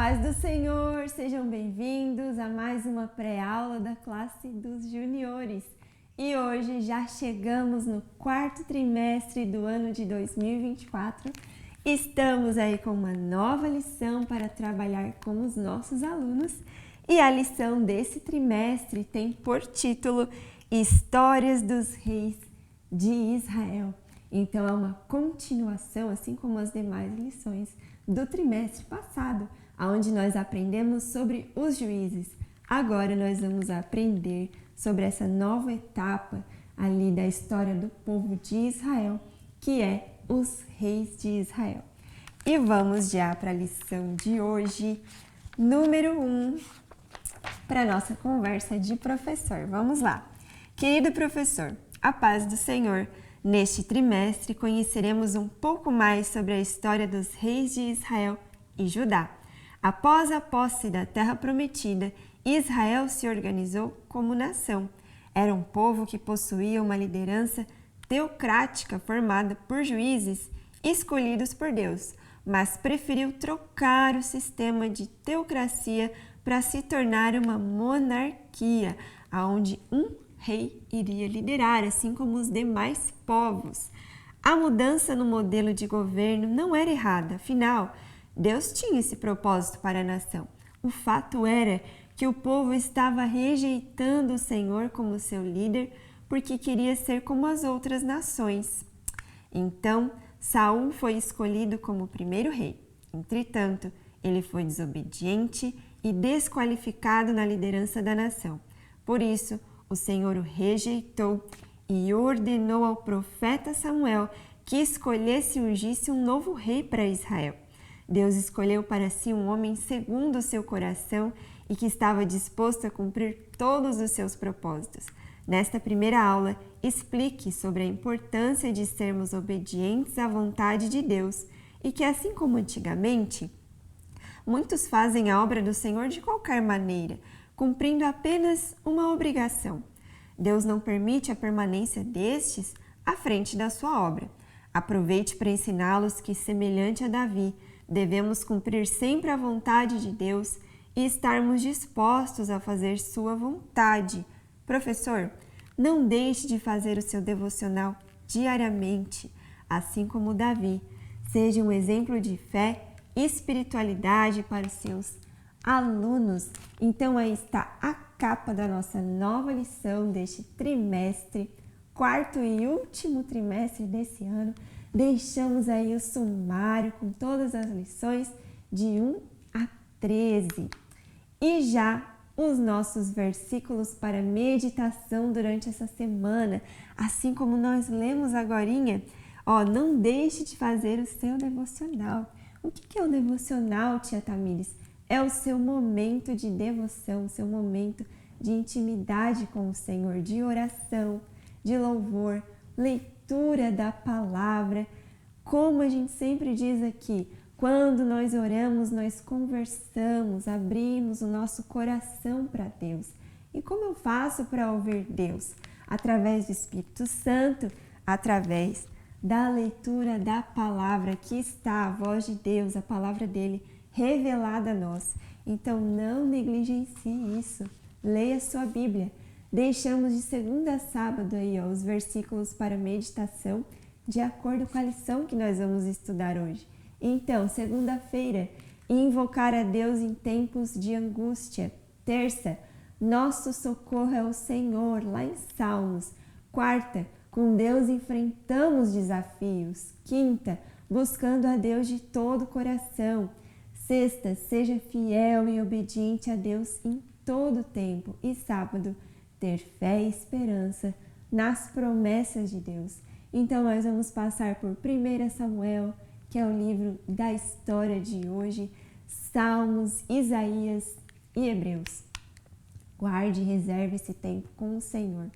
paz do Senhor, sejam bem-vindos a mais uma pré-aula da classe dos juniores. E hoje já chegamos no quarto trimestre do ano de 2024. Estamos aí com uma nova lição para trabalhar com os nossos alunos. E a lição desse trimestre tem por título Histórias dos Reis de Israel. Então é uma continuação, assim como as demais lições do trimestre passado, onde nós aprendemos sobre os juízes. Agora nós vamos aprender sobre essa nova etapa ali da história do povo de Israel, que é os reis de Israel. E vamos já para a lição de hoje, número 1, para a nossa conversa de professor. Vamos lá. Querido professor, a paz do Senhor. Neste trimestre, conheceremos um pouco mais sobre a história dos reis de Israel e Judá. Após a posse da terra prometida, Israel se organizou como nação. Era um povo que possuía uma liderança teocrática formada por juízes escolhidos por Deus, mas preferiu trocar o sistema de teocracia para se tornar uma monarquia, onde um rei iria liderar, assim como os demais povos. A mudança no modelo de governo não era errada, afinal, Deus tinha esse propósito para a nação. O fato era que o povo estava rejeitando o Senhor como seu líder porque queria ser como as outras nações. Então, Saul foi escolhido como primeiro rei. Entretanto, ele foi desobediente e desqualificado na liderança da nação. Por isso, o Senhor o rejeitou e ordenou ao profeta Samuel que escolhesse e ungisse um novo rei para Israel. Deus escolheu para si um homem segundo o seu coração e que estava disposto a cumprir todos os seus propósitos. Nesta primeira aula, explique sobre a importância de sermos obedientes à vontade de Deus e que, assim como antigamente, muitos fazem a obra do Senhor de qualquer maneira, cumprindo apenas uma obrigação. Deus não permite a permanência destes à frente da sua obra. Aproveite para ensiná-los que, semelhante a Davi, devemos cumprir sempre a vontade de Deus e estarmos dispostos a fazer sua vontade. Professor, não deixe de fazer o seu devocional diariamente, assim como Davi. Seja um exemplo de fé e espiritualidade para os seus alunos. Então aí está a capa da nossa nova lição deste trimestre, quarto e último trimestre desse ano. Deixamos aí o sumário com todas as lições de 1 a 13. E já os nossos versículos para meditação durante essa semana, assim como nós lemos agorinha, não deixe de fazer o seu devocional. O que é o devocional, tia Tamires? É o seu momento de devoção, o seu momento de intimidade com o Senhor, de oração, de louvor, leitura da palavra. Como a gente sempre diz aqui, quando nós oramos, nós conversamos, abrimos o nosso coração para Deus. E como eu faço para ouvir Deus? Através do Espírito Santo, através da leitura da palavra, que está a voz de Deus, a palavra dele revelada a nós. Então não negligencie isso. Leia sua Bíblia. Deixamos de segunda a sábado aí, os versículos para meditação, de acordo com a lição que nós vamos estudar hoje. Então, segunda-feira, invocar a Deus em tempos de angústia. Terça, nosso socorro é o Senhor, lá em Salmos. Quarta, com Deus enfrentamos desafios. Quinta, buscando a Deus de todo o coração. Sexta, seja fiel e obediente a Deus em todo o tempo. E sábado, ter fé e esperança nas promessas de Deus. Então, nós vamos passar por 1 Samuel, que é o livro da história de hoje, Salmos, Isaías e Hebreus. Guarde e reserve esse tempo com o Senhor.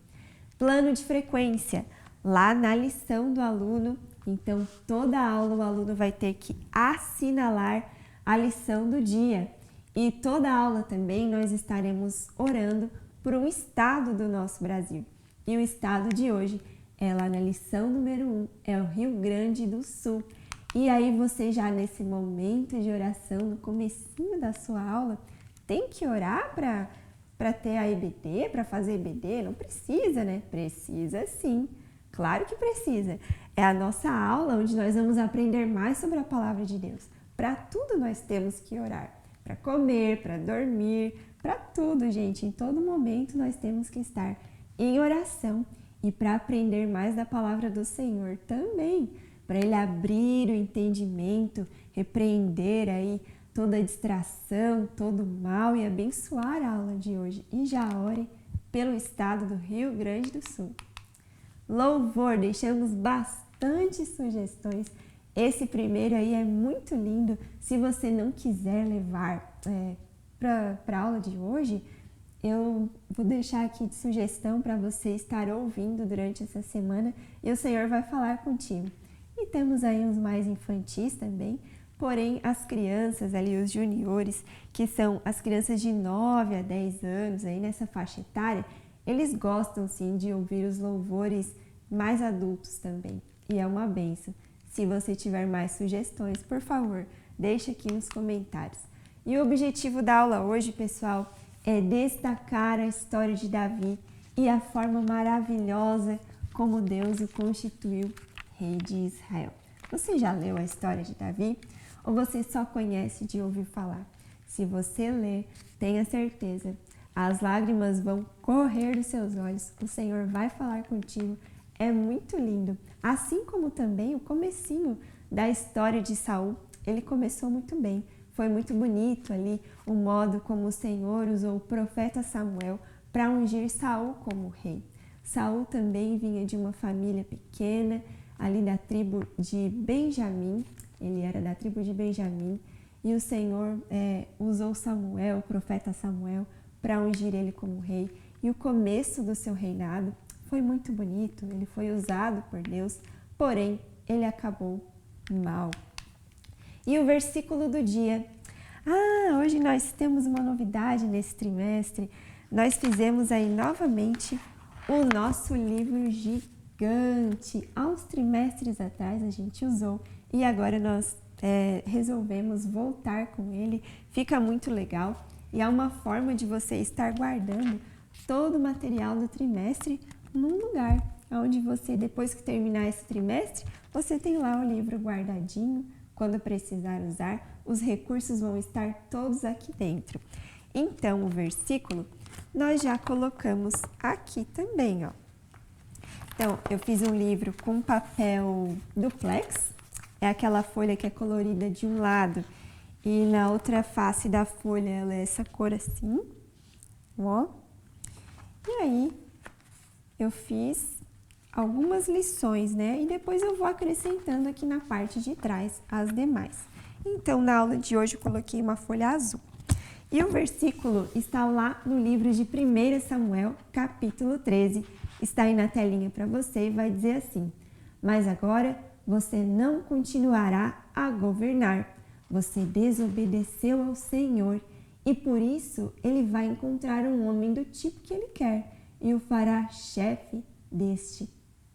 Plano de frequência, lá na lição do aluno. Então, toda aula o aluno vai ter que assinalar a lição do dia. E toda aula também nós estaremos orando por um estado do nosso Brasil. E o estado de hoje é lá na lição número 1, é o Rio Grande do Sul. E aí você já nesse momento de oração, no comecinho da sua aula, tem que orar para ter a EBD, para fazer EBD? Não precisa, né? Precisa sim. Claro que precisa. É a nossa aula onde nós vamos aprender mais sobre a palavra de Deus. Para tudo nós temos que orar. Para comer, para dormir, para tudo, gente. Em todo momento nós temos que estar em oração. E para aprender mais da palavra do Senhor também. Para Ele abrir o entendimento, repreender aí toda distração, todo mal e abençoar a aula de hoje. E já ore pelo estado do Rio Grande do Sul. Louvor, deixamos bastante sugestões. Esse primeiro aí é muito lindo. Se você não quiser levar para a aula de hoje, eu vou deixar aqui de sugestão para você estar ouvindo durante essa semana e o Senhor vai falar contigo. E temos aí uns mais infantis também, porém as crianças ali, os juniores, que são as crianças de 9 a 10 anos aí nessa faixa etária, eles gostam sim de ouvir os louvores mais adultos também. E é uma bênção. Se você tiver mais sugestões, por favor, deixe aqui nos comentários. E o objetivo da aula hoje, pessoal, é destacar a história de Davi e a forma maravilhosa como Deus o constituiu rei de Israel. Você já leu a história de Davi ou você só conhece de ouvir falar? Se você ler, tenha certeza, as lágrimas vão correr dos seus olhos, o Senhor vai falar contigo. É muito lindo. Assim como também o comecinho da história de Saul, ele começou muito bem. Foi muito bonito ali o modo como o Senhor usou o profeta Samuel para ungir Saul como rei. Saul também vinha de uma família pequena, ali da tribo de Benjamim, ele era da tribo de Benjamim, e o Senhor usou Samuel, o profeta Samuel, para ungir ele como rei. E o começo do seu reinado foi muito bonito, ele foi usado por Deus, porém ele acabou mal. E o versículo do dia. Hoje nós temos uma novidade nesse trimestre. Nós fizemos aí novamente o nosso livro gigante. Há uns trimestres atrás a gente usou e agora nós resolvemos voltar com ele. Fica muito legal e é uma forma de você estar guardando todo o material do trimestre num lugar onde você, depois que terminar esse trimestre, você tem lá o livro guardadinho. Quando precisar usar, os recursos vão estar todos aqui dentro. Então, o versículo nós já colocamos aqui também, ó. Então, eu fiz um livro com papel duplex, é aquela folha que é colorida de um lado e na outra face da folha ela é essa cor assim, ó. E aí, eu fiz algumas lições, né? E depois eu vou acrescentando aqui na parte de trás as demais. Então, na aula de hoje eu coloquei uma folha azul. E o versículo está lá no livro de 1 Samuel, capítulo 13. Está aí na telinha para você e vai dizer assim: mas agora você não continuará a governar. Você desobedeceu ao Senhor e por isso ele vai encontrar um homem do tipo que ele quer e o fará chefe deste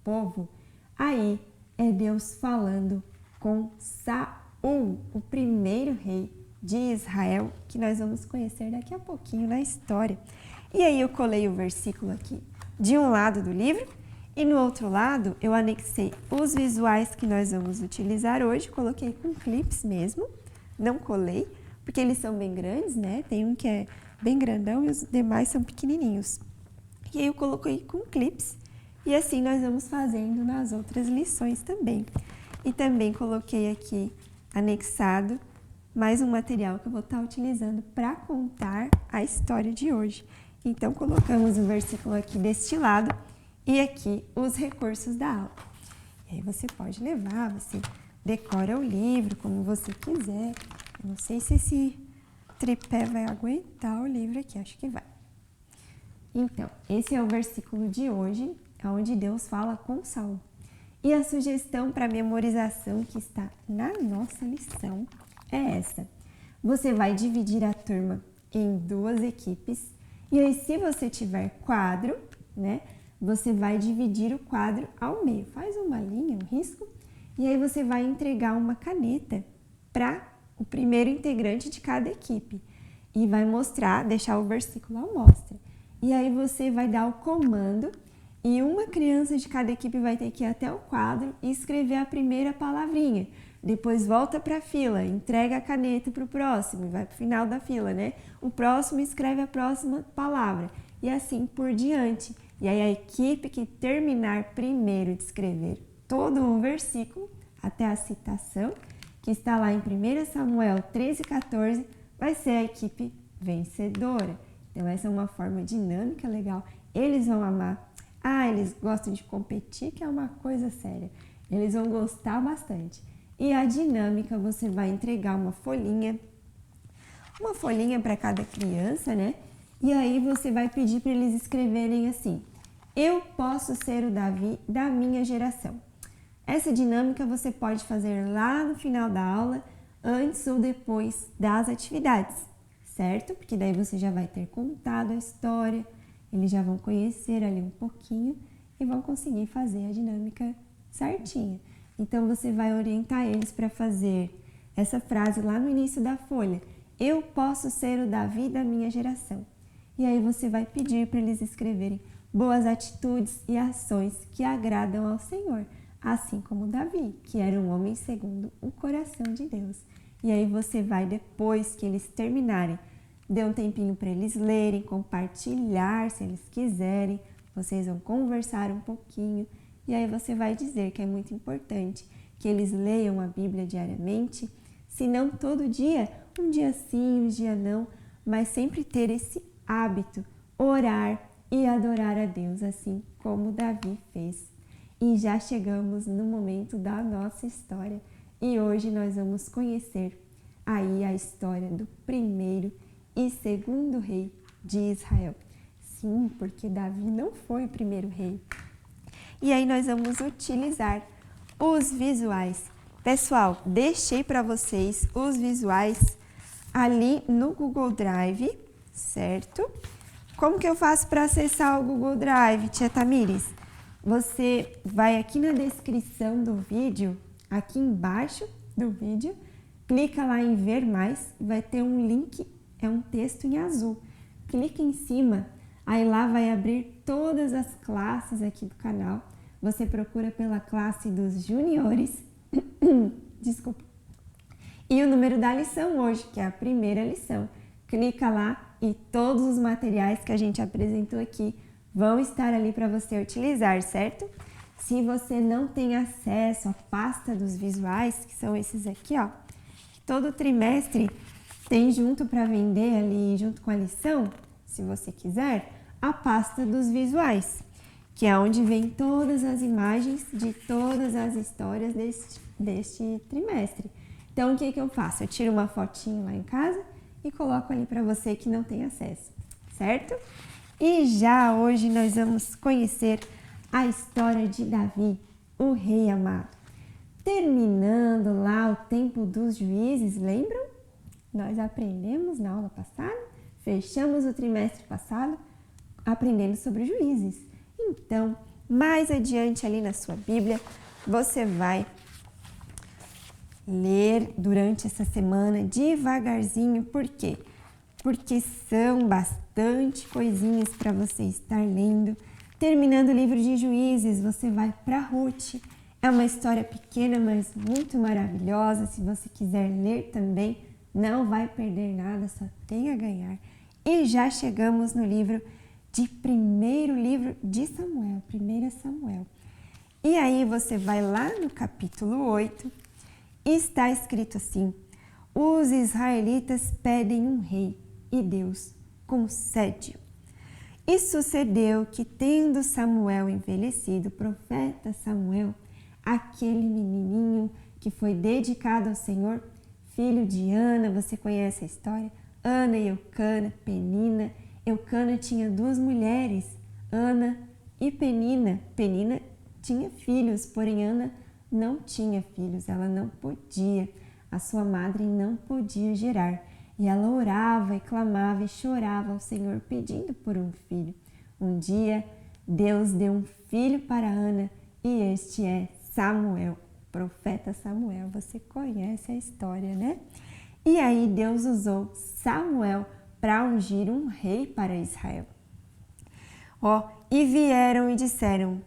povo. Aí é Deus falando com Saul, o primeiro rei de Israel, que nós vamos conhecer daqui a pouquinho na história. E aí eu colei o versículo aqui de um lado do livro e no outro lado eu anexei os visuais que nós vamos utilizar hoje, coloquei com clips mesmo, não colei, porque eles são bem grandes, né? Tem um que é bem grandão e os demais são pequenininhos. E aí eu coloquei com clips e assim nós vamos fazendo nas outras lições também. E também coloquei aqui anexado mais um material que eu vou estar utilizando para contar a história de hoje. Então colocamos o versículo aqui deste lado e aqui os recursos da aula. E aí você pode levar, você decora o livro como você quiser. Eu não sei se esse tripé vai aguentar o livro aqui, acho que vai. Então, esse é o versículo de hoje, onde Deus fala com Saul. E a sugestão para memorização que está na nossa lição é essa. Você vai dividir a turma em duas equipes e aí se você tiver quadro, né, você vai dividir o quadro ao meio. Faz uma linha, um risco E aí você vai entregar uma caneta para o primeiro integrante de cada equipe e vai mostrar, deixar o versículo à mostra. E aí você vai dar o comando e uma criança de cada equipe vai ter que ir até o quadro e escrever a primeira palavrinha. Depois volta para a fila, entrega a caneta para o próximo, vai para o final da fila, né? O próximo escreve a próxima palavra e assim por diante. E aí a equipe que terminar primeiro de escrever todo o versículo, até a citação, que está lá em 1 Samuel 13,14, vai ser a equipe vencedora. Então essa é uma forma dinâmica legal. Eles vão amar. Eles gostam de competir, que é uma coisa séria. Eles vão gostar bastante. E a dinâmica, você vai entregar uma folhinha para cada criança, né? E aí você vai pedir para eles escreverem assim: eu posso ser o Davi da minha geração. Essa dinâmica você pode fazer lá no final da aula, antes ou depois das atividades, certo? Porque daí você já vai ter contado a história, eles já vão conhecer ali um pouquinho e vão conseguir fazer a dinâmica certinha. Então você vai orientar eles para fazer essa frase lá no início da folha: eu posso ser o Davi da minha geração. E aí você vai pedir para eles escreverem boas atitudes e ações que agradam ao Senhor, assim como Davi, que era um homem segundo o coração de Deus. E aí você vai, depois que eles terminarem, dê um tempinho para eles lerem, compartilhar se eles quiserem, vocês vão conversar um pouquinho, e aí você vai dizer que é muito importante que eles leiam a Bíblia diariamente, se não todo dia, um dia sim, um dia não, mas sempre ter esse hábito, orar e adorar a Deus, assim como Davi fez. E já chegamos no momento da nossa história e hoje nós vamos conhecer aí a história do primeiro e segundo rei de Israel. Sim, porque Davi não foi o primeiro rei. E aí nós vamos utilizar os visuais. Pessoal, deixei para vocês os visuais ali no Google Drive, certo? Como que eu faço para acessar o Google Drive, tia Tamires? Você vai aqui na descrição do vídeo, aqui embaixo do vídeo, clica lá em ver mais, vai ter um link, é um texto em azul. Clica em cima, aí lá vai abrir todas as classes aqui do canal. Você procura pela classe dos juniores, desculpa, e o número da lição hoje, que é a primeira lição. Clica lá e todos os materiais que a gente apresentou aqui vão estar ali para você utilizar, certo? Se você não tem acesso à pasta dos visuais, que são esses aqui, ó, todo trimestre tem junto para vender ali, junto com a lição, se você quiser, a pasta dos visuais, que é onde vem todas as imagens de todas as histórias deste trimestre. Então, o que eu faço? Eu tiro uma fotinho lá em casa e coloco ali para você que não tem acesso, certo? E já hoje nós vamos conhecer a história de Davi, o rei amado. Terminando lá o tempo dos juízes, lembram? Nós aprendemos na aula passada, fechamos o trimestre passado aprendendo sobre juízes. Então, mais adiante ali na sua Bíblia, você vai ler durante essa semana devagarzinho. Por quê? Porque são bastante coisinhas para você estar lendo. Terminando o livro de Juízes, você vai para Ruth. É uma história pequena, mas muito maravilhosa. Se você quiser ler também, não vai perder nada, só tem a ganhar. E já chegamos no primeiro livro de Samuel, 1 Samuel. E aí você vai lá no capítulo 8, e está escrito assim: os israelitas pedem um rei e Deus concede. E sucedeu que, tendo Samuel envelhecido, o profeta Samuel, aquele menininho que foi dedicado ao Senhor, filho de Ana, você conhece a história? Ana e Eucana, Penina. Eucana tinha duas mulheres, Ana e Penina. Penina tinha filhos, porém Ana não tinha filhos, ela não podia, a sua madre não podia gerar. E ela orava e clamava e chorava ao Senhor pedindo por um filho. Um dia, Deus deu um filho para Ana e este é Samuel, profeta para Samuel. Você conhece a história, né? E aí Deus usou Samuel para ungir um rei para Israel. E vieram e disseram,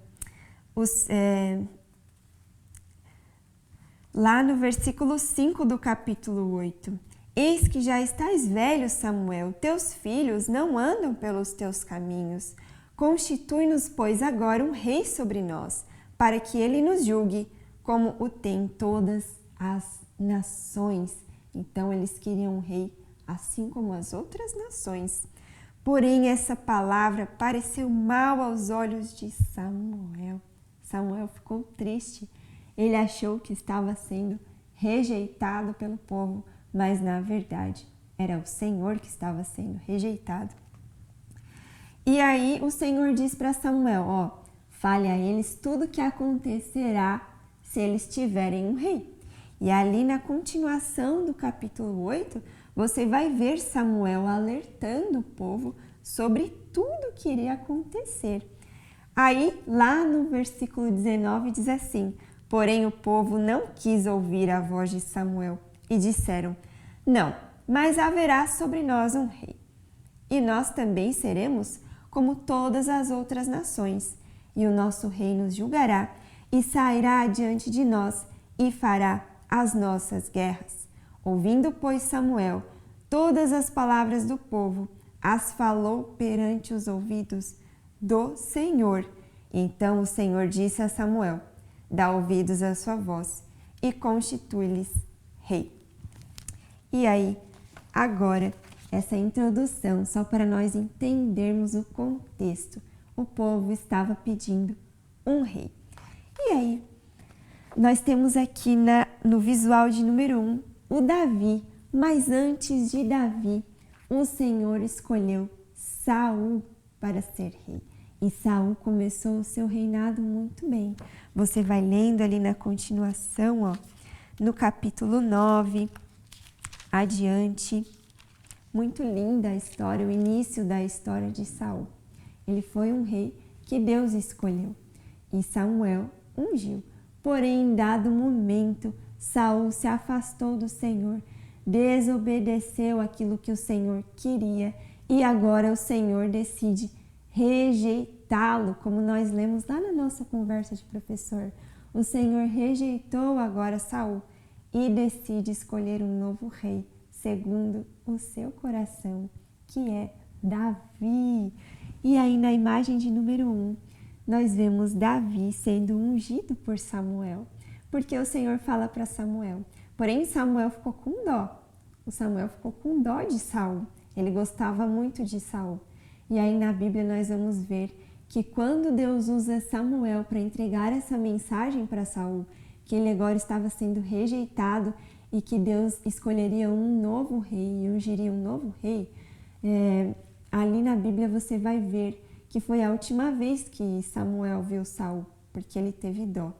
lá no versículo 5 do capítulo 8, eis que já estás velho, Samuel, teus filhos não andam pelos teus caminhos. Constitui-nos, pois, agora um rei sobre nós, para que ele nos julgue, como o tem todas as nações. Então, eles queriam um rei, assim como as outras nações. Porém, essa palavra pareceu mal aos olhos de Samuel. Samuel ficou triste. Ele achou que estava sendo rejeitado pelo povo, mas na verdade era o Senhor que estava sendo rejeitado. E aí o Senhor diz para Samuel, fale a eles tudo o que acontecerá se eles tiverem um rei. E ali na continuação do capítulo 8, você vai ver Samuel alertando o povo sobre tudo que iria acontecer. Aí, lá no versículo 19, diz assim, porém o povo não quis ouvir a voz de Samuel e disseram, não, mas haverá sobre nós um rei. E nós também seremos como todas as outras nações, e o nosso rei nos julgará e sairá adiante de nós e fará as nossas guerras. Ouvindo, pois, Samuel todas as palavras do povo, as falou perante os ouvidos do Senhor. Então o Senhor disse a Samuel, dá ouvidos à sua voz e constitui-lhes rei. E aí, agora, essa introdução, só para nós entendermos o contexto. O povo estava pedindo um rei. E aí, nós temos aqui no visual de número 1, o Davi. Mas antes de Davi, o Senhor escolheu Saul para ser rei. E Saul começou o seu reinado muito bem. Você vai lendo ali na continuação, no capítulo 9, adiante. Muito linda a história, o início da história de Saul. Ele foi um rei que Deus escolheu e Samuel ungiu. Porém, em dado momento, Saul se afastou do Senhor, desobedeceu aquilo que o Senhor queria e agora o Senhor decide rejeitá-lo, como nós lemos lá na nossa conversa de professor. O Senhor rejeitou agora Saul e decide escolher um novo rei, segundo o seu coração, que é Davi. E aí na imagem de número 1, nós vemos Davi sendo ungido por Samuel, porque o Senhor fala para Samuel. Porém, Samuel ficou com dó. O Samuel ficou com dó de Saul. Ele gostava muito de Saul. E aí na Bíblia nós vamos ver que quando Deus usa Samuel para entregar essa mensagem para Saul, que ele agora estava sendo rejeitado e que Deus escolheria um novo rei e ungiria um novo rei, ali na Bíblia você vai ver que foi a última vez que Samuel viu Saul, porque ele teve dó.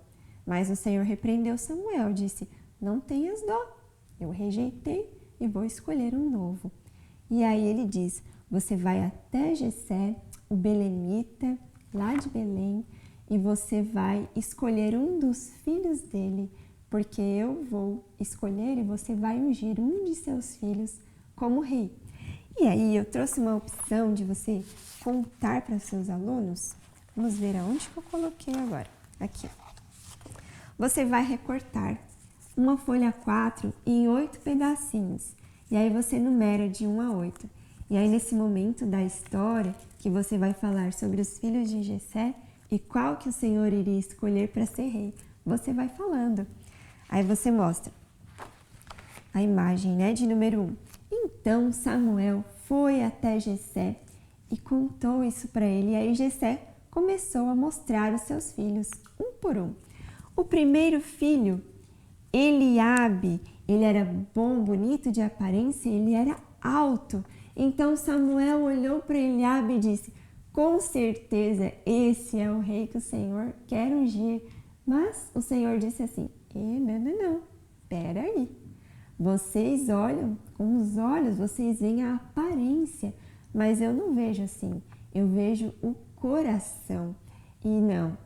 Mas o Senhor repreendeu Samuel, disse, não tenhas dó, eu rejeitei e vou escolher um novo. E aí ele diz, você vai até Jessé, o belemita, lá de Belém, e você vai escolher um dos filhos dele, porque eu vou escolher e você vai ungir um de seus filhos como rei. E aí eu trouxe uma opção de você contar para seus alunos. Vamos ver aonde que eu coloquei agora. Aqui. Você vai recortar uma folha 4 em 8 pedacinhos. E aí você numera de 1 a 8. E aí nesse momento da história que você vai falar sobre os filhos de Jessé e qual que o Senhor iria escolher para ser rei, você vai falando. Aí você mostra a imagem, de número 1. Então Samuel foi até Jessé e contou isso para ele. E aí Jessé começou a mostrar os seus filhos, um por um. O primeiro filho, Eliabe, ele era bom, bonito de aparência, ele era alto. Então Samuel olhou para Eliabe e disse, com certeza esse é o rei que o Senhor quer ungir. Mas o Senhor disse assim, não, peraí. Vocês olham com os olhos, vocês veem a aparência, mas eu não vejo assim, eu vejo o coração. E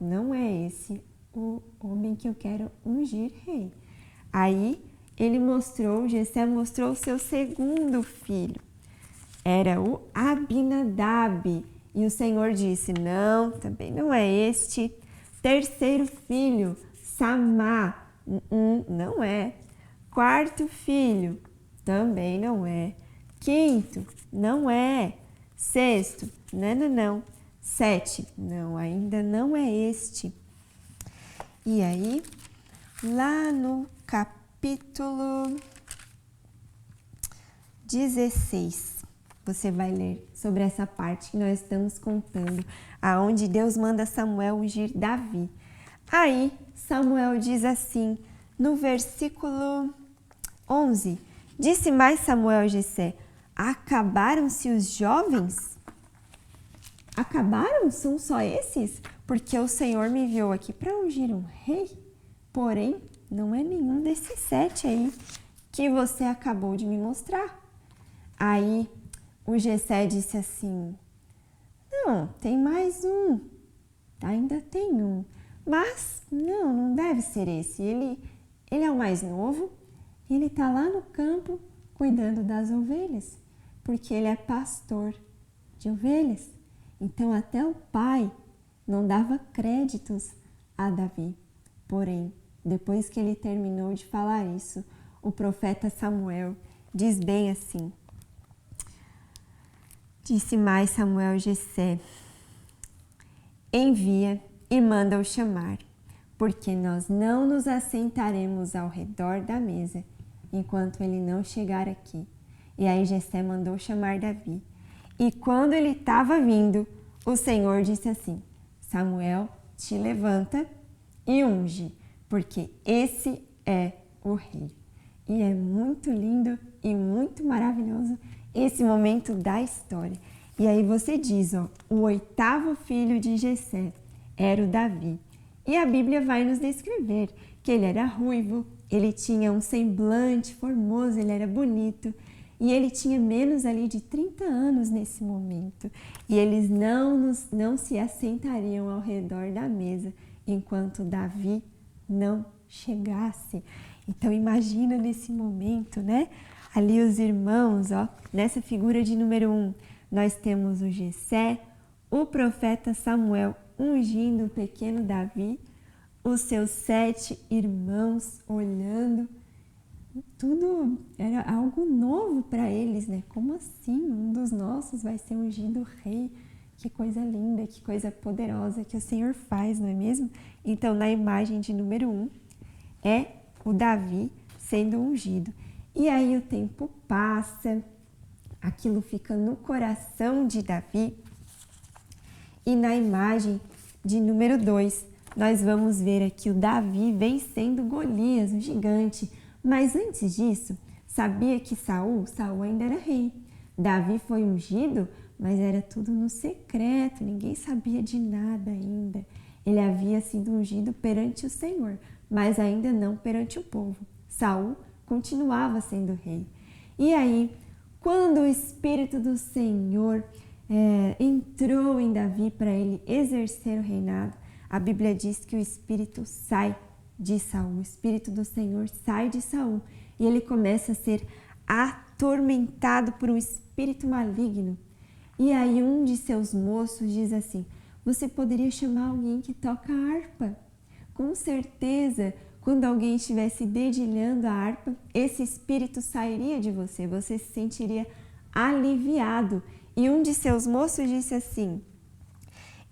não é esse o homem que eu quero ungir rei. Aí Jessé mostrou o seu segundo filho. Era o Abinadab. E o Senhor disse, não, também não é este. Terceiro filho, Samá, não é. Quarto filho, também não é. Quinto, não é. Sexto, não. Sete, não, ainda não é este. E aí, lá no capítulo 16, você vai ler sobre essa parte que nós estamos contando, aonde Deus manda Samuel ungir Davi. Aí, Samuel diz assim, no versículo 11, disse mais Samuel a Jessé, acabaram-se os jovens? Acabaram? São só esses? Porque o Senhor me enviou aqui para ungir um rei, porém, não é nenhum desses 7 aí que você acabou de me mostrar. Aí, o Jessé disse assim, não, tem mais um, ainda tem um, mas não deve ser esse, ele é o mais novo, ele está lá no campo cuidando das ovelhas, porque ele é pastor de ovelhas. Então, até o pai não dava créditos a Davi. Porém, depois que ele terminou de falar isso, o profeta Samuel diz bem assim, disse mais Samuel a Jessé, envia e manda-o chamar, porque nós não nos assentaremos ao redor da mesa enquanto ele não chegar aqui. E aí Jessé mandou chamar Davi. E quando ele estava vindo, o Senhor disse assim, Samuel, te levanta e unge, porque esse é o rei. E é muito lindo e muito maravilhoso esse momento da história. E aí você diz, ó, o 8º filho de Jessé era o Davi. E a Bíblia vai nos descrever que ele era ruivo, ele tinha um semblante formoso, ele era bonito. E ele tinha menos ali de 30 anos nesse momento. E eles não se assentariam ao redor da mesa enquanto Davi não chegasse. Então imagina nesse momento, né? Ali os irmãos, ó, nessa figura de número 1, nós temos o Jessé, o profeta Samuel ungindo o pequeno Davi, os seus 7 irmãos olhando. Tudo era algo novo para eles, né? Como assim? Um dos nossos vai ser ungido rei? Que coisa linda, que coisa poderosa que o Senhor faz, não é mesmo? Então, na imagem de número 1, é o Davi sendo ungido. E aí o tempo passa, aquilo fica no coração de Davi. E na imagem de número 2, nós vamos ver aqui o Davi vencendo Golias, o gigante. Mas antes disso, sabia que Saul ainda era rei. Davi foi ungido, mas era tudo no secreto, ninguém sabia de nada ainda. Ele havia sido ungido perante o Senhor, mas ainda não perante o povo. Saul continuava sendo rei. E aí, quando o Espírito do Senhor entrou em Davi para ele exercer o reinado, a Bíblia diz que o Espírito sai de Saul, o Espírito do Senhor sai de Saul e ele começa a ser atormentado por um espírito maligno. E aí um de seus moços diz assim, você poderia chamar alguém que toca harpa. Com certeza, quando alguém estivesse dedilhando a harpa, esse espírito sairia de você, você se sentiria aliviado. E um de seus moços disse assim,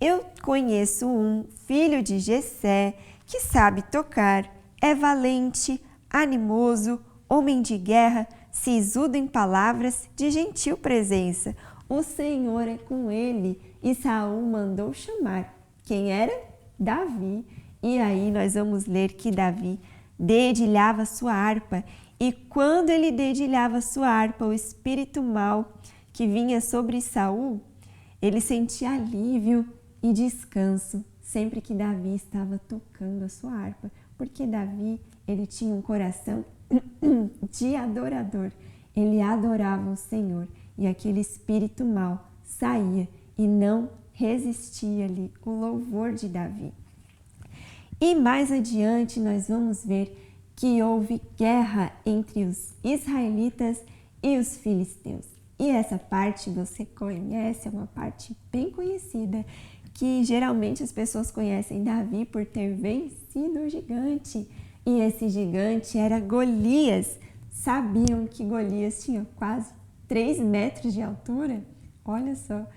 eu conheço um filho de Jessé que sabe tocar, é valente, animoso, homem de guerra, sisudo em palavras, de gentil presença. O Senhor é com ele. E Saul mandou chamar. Quem era? Davi. E aí nós vamos ler que Davi dedilhava sua harpa. E quando ele dedilhava sua harpa, o espírito mau que vinha sobre Saul, ele sentia alívio e descanso sempre que Davi estava tocando a sua harpa, porque Davi, ele tinha um coração de adorador, ele adorava o Senhor e aquele espírito mau saía e não resistia ali o louvor de Davi. E mais adiante nós vamos ver que houve guerra entre os israelitas e os filisteus. E essa parte você conhece, é uma parte bem conhecida, que geralmente as pessoas conhecem Davi por ter vencido o gigante. E esse gigante era Golias. Sabiam que Golias tinha quase 3 metros de altura? Olha só,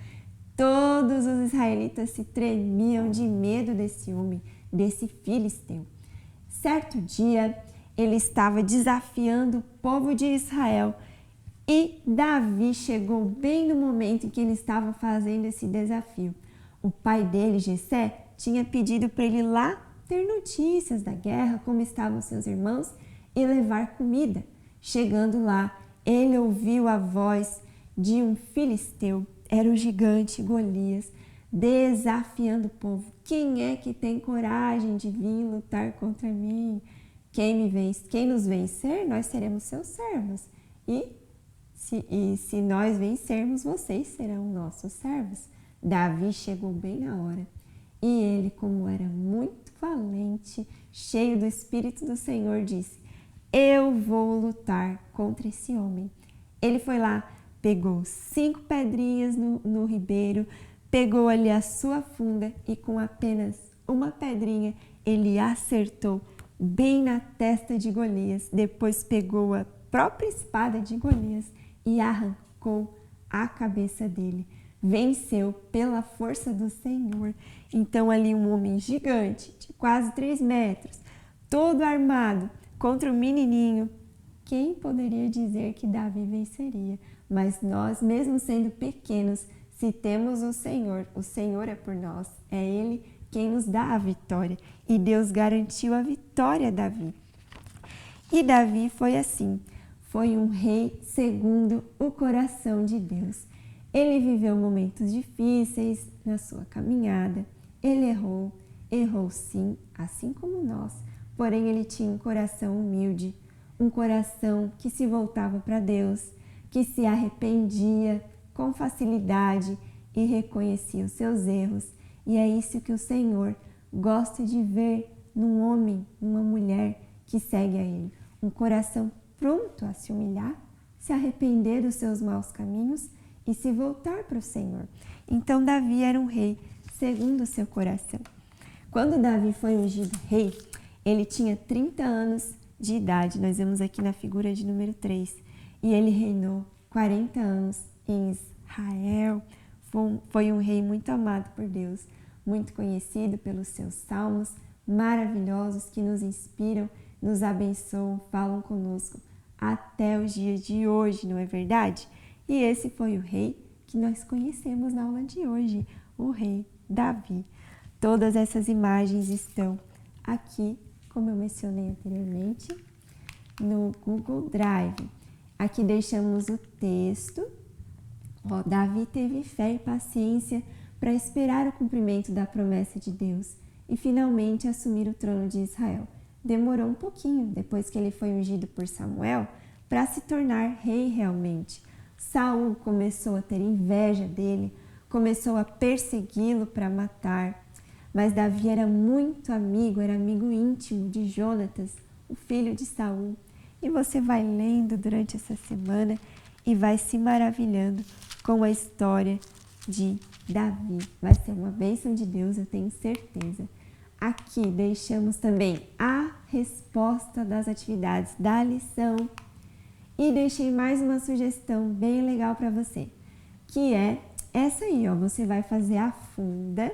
todos os israelitas se tremiam de medo desse homem, desse filisteu. Certo dia, ele estava desafiando o povo de Israel e Davi chegou bem no momento em que ele estava fazendo esse desafio. O pai dele, Jessé, tinha pedido para ele ir lá ter notícias da guerra, como estavam seus irmãos, e levar comida. Chegando lá, ele ouviu a voz de um filisteu, era o gigante Golias, desafiando o povo. Quem é que tem coragem de vir lutar contra mim? Quem nos vencer, nós seremos seus servos. E se nós vencermos, vocês serão nossos servos. Davi chegou bem na hora. E ele, como era muito valente, cheio do Espírito do Senhor, disse: eu vou lutar contra esse homem. Ele foi lá, pegou 5 pedrinhas no ribeiro, pegou ali a sua funda e com apenas uma pedrinha ele acertou bem na testa de Golias. Depois pegou a própria espada de Golias e arrancou a cabeça dele. Venceu pela força do Senhor. Então ali um homem gigante, de quase 3 metros, todo armado, contra um menininho. Quem poderia dizer que Davi venceria? Mas nós, mesmo sendo pequenos, se temos o Senhor é por nós. É Ele quem nos dá a vitória. E Deus garantiu a vitória a Davi. E Davi foi assim, foi um rei segundo o coração de Deus. Ele viveu momentos difíceis na sua caminhada. Ele errou sim, assim como nós. Porém, ele tinha um coração humilde, um coração que se voltava para Deus, que se arrependia com facilidade e reconhecia os seus erros. E é isso que o Senhor gosta de ver num homem, numa mulher que segue a Ele. Um coração pronto a se humilhar, se arrepender dos seus maus caminhos e se voltar para o Senhor. Então, Davi era um rei segundo o seu coração. Quando Davi foi ungido rei, ele tinha 30 anos de idade. Nós vemos aqui na figura de número 3. E ele reinou 40 anos em Israel. Foi um rei muito amado por Deus, muito conhecido pelos seus salmos maravilhosos que nos inspiram, nos abençoam, falam conosco até os dias de hoje, não é verdade? E esse foi o rei que nós conhecemos na aula de hoje, o rei Davi. Todas essas imagens estão aqui, como eu mencionei anteriormente, no Google Drive. Aqui deixamos o texto. Davi teve fé e paciência para esperar o cumprimento da promessa de Deus e finalmente assumir o trono de Israel. Demorou um pouquinho, depois que ele foi ungido por Samuel, para se tornar rei realmente. Saul começou a ter inveja dele, começou a persegui-lo para matar. Mas Davi era muito amigo, era amigo íntimo de Jonatas, o filho de Saul. E você vai lendo durante essa semana e vai se maravilhando com a história de Davi. Vai ser uma bênção de Deus, eu tenho certeza. Aqui deixamos também a resposta das atividades da lição. E deixei mais uma sugestão bem legal para você, que é essa aí, ó. Você vai fazer a funda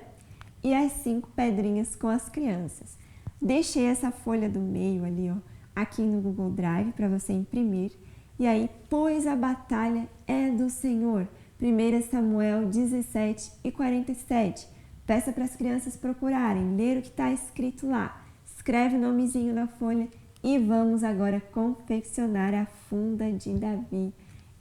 e as 5 pedrinhas com as crianças. Deixei essa folha do meio ali, ó, aqui no Google Drive para você imprimir. E aí, pois a batalha é do Senhor. 1 Samuel 17 e 47. Peça para as crianças procurarem, ler o que está escrito lá. Escreve o nomezinho na folha e vamos agora confeccionar a funda de Davi.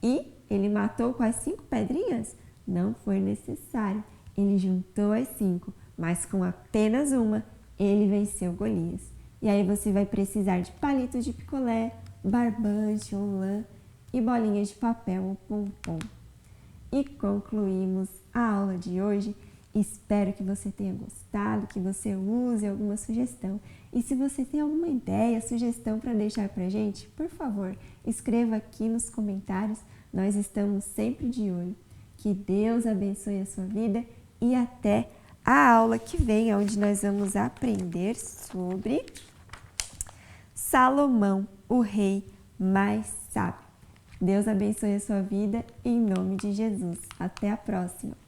E ele matou com as 5 pedrinhas? Não foi necessário. Ele juntou as 5, mas com apenas uma, ele venceu Golias. E aí você vai precisar de palitos de picolé, barbante ou lã e bolinhas de papel ou pompom. E concluímos a aula de hoje Espero que você tenha gostado, que você use alguma sugestão. E se você tem alguma ideia, sugestão para deixar para a gente, por favor, escreva aqui nos comentários. Nós estamos sempre de olho. Que Deus abençoe a sua vida e até a aula que vem, onde nós vamos aprender sobre Salomão, o rei mais sábio. Deus abençoe a sua vida em nome de Jesus. Até a próxima!